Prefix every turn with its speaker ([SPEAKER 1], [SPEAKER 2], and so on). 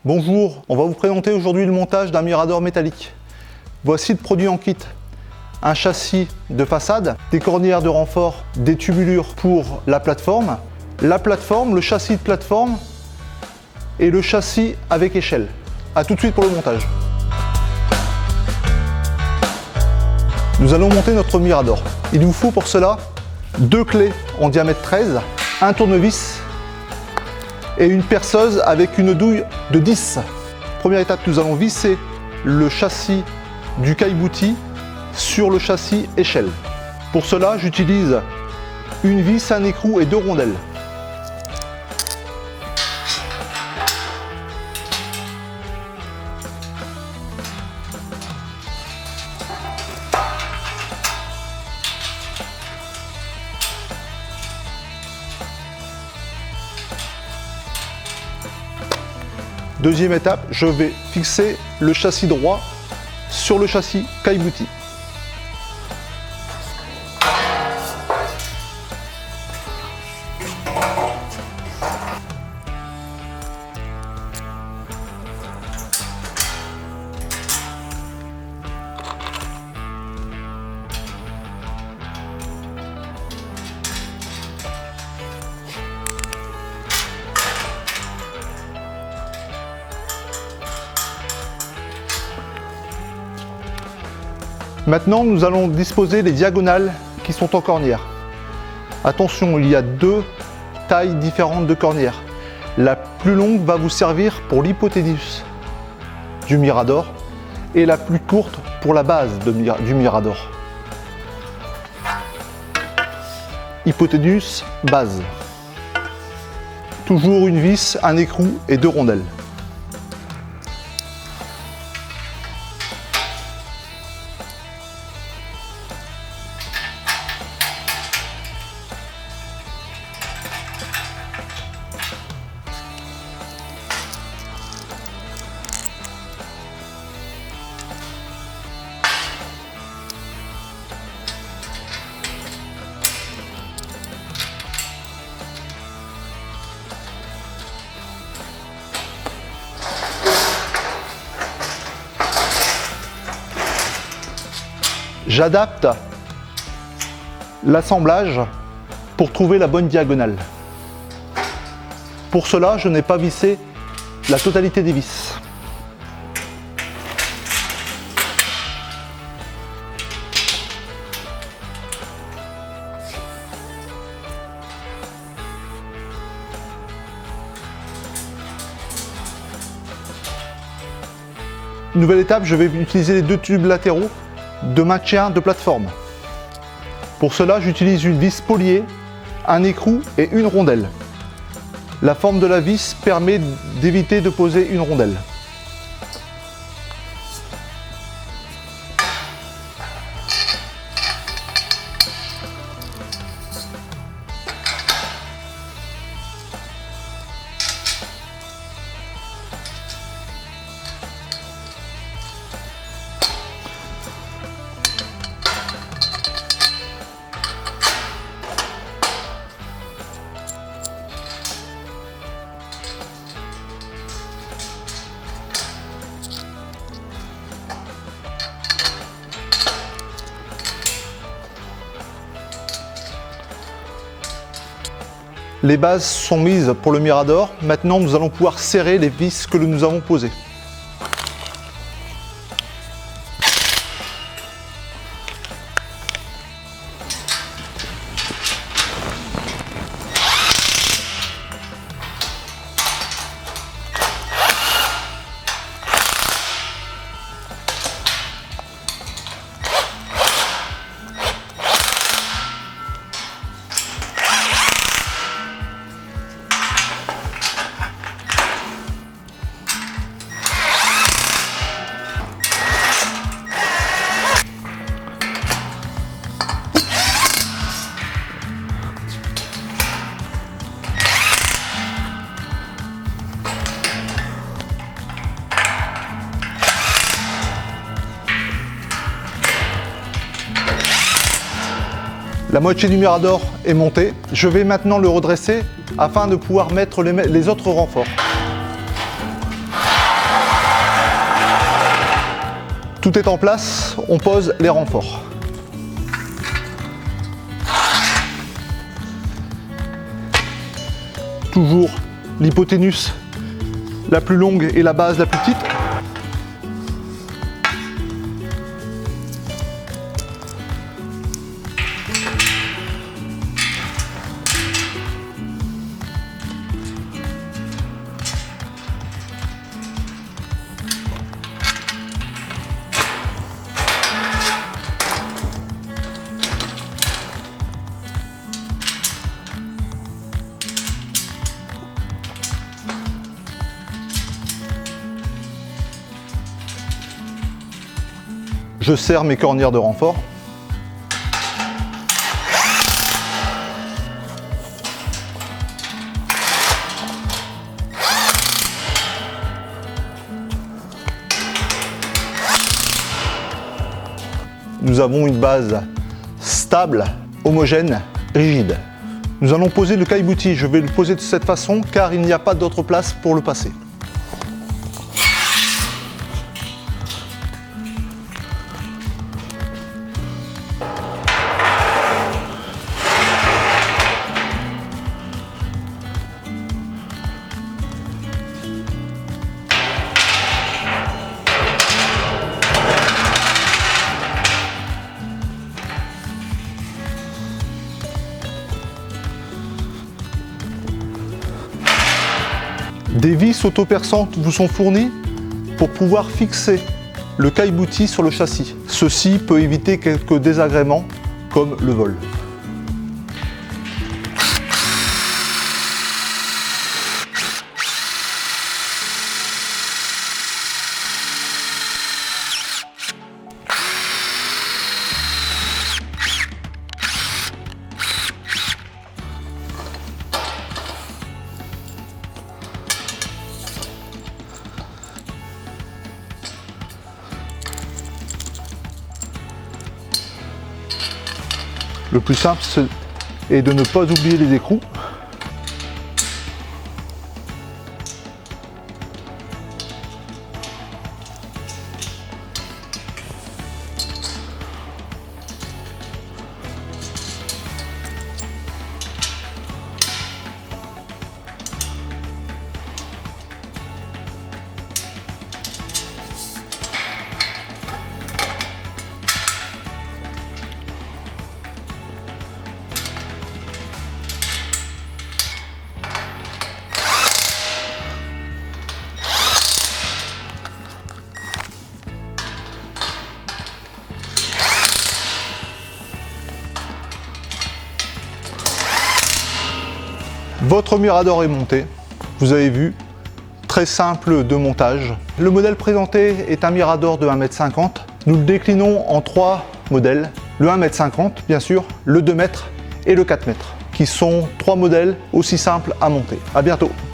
[SPEAKER 1] Bonjour, on va vous présenter aujourd'hui le montage d'un mirador métallique. Voici le produit en kit. Un châssis de façade, des cornières de renfort, des tubulures pour la plateforme, le châssis de plateforme et le châssis avec échelle. A tout de suite pour le montage. Nous allons monter notre mirador. Il vous faut pour cela 2 clés en diamètre 13, un tournevis et une perceuse avec une douille de 10. Première étape, nous allons visser le châssis du caillebotis sur le châssis échelle. Pour cela, j'utilise une vis, un écrou et 2 rondelles. Deuxième étape, je vais fixer le châssis droit sur le châssis caillebotis. Maintenant, nous allons disposer les diagonales qui sont en cornière. Attention, il y a 2 tailles différentes de cornière. La plus longue va vous servir pour l'hypoténuse du mirador et la plus courte pour la base du mirador. Hypoténuse, base. Toujours une vis, un écrou et 2 rondelles. J'adapte l'assemblage pour trouver la bonne diagonale. Pour cela, je n'ai pas vissé la totalité des vis. Nouvelle étape, je vais utiliser les 2 tubes latéraux de maintien de plateforme. Pour cela, j'utilise une vis poliée, un écrou et une rondelle. La forme de la vis permet d'éviter de poser une rondelle. Les bases sont mises pour le mirador. Maintenant, nous allons pouvoir serrer les vis que nous avons posées. La moitié du mirador est montée. Je vais maintenant le redresser afin de pouvoir mettre les autres renforts. Tout est en place, on pose les renforts. Toujours l'hypoténuse la plus longue et la base la plus petite. Je serre mes cornières de renfort. Nous avons une base stable, homogène, rigide. Nous allons poser le caillebotis. Je vais le poser de cette façon car il n'y a pas d'autre place pour le passer. Des vis auto-perçantes vous sont fournies pour pouvoir fixer le caillebotis sur le châssis. Ceci peut éviter quelques désagréments comme le vol. Le plus simple est de ne pas oublier les écrous. Votre mirador est monté, vous avez vu, très simple de montage. Le modèle présenté est un mirador de 1,50 m. Nous le déclinons en 3 modèles, le 1,50 m bien sûr, le 2 m et le 4 m, qui sont 3 modèles aussi simples à monter. À bientôt.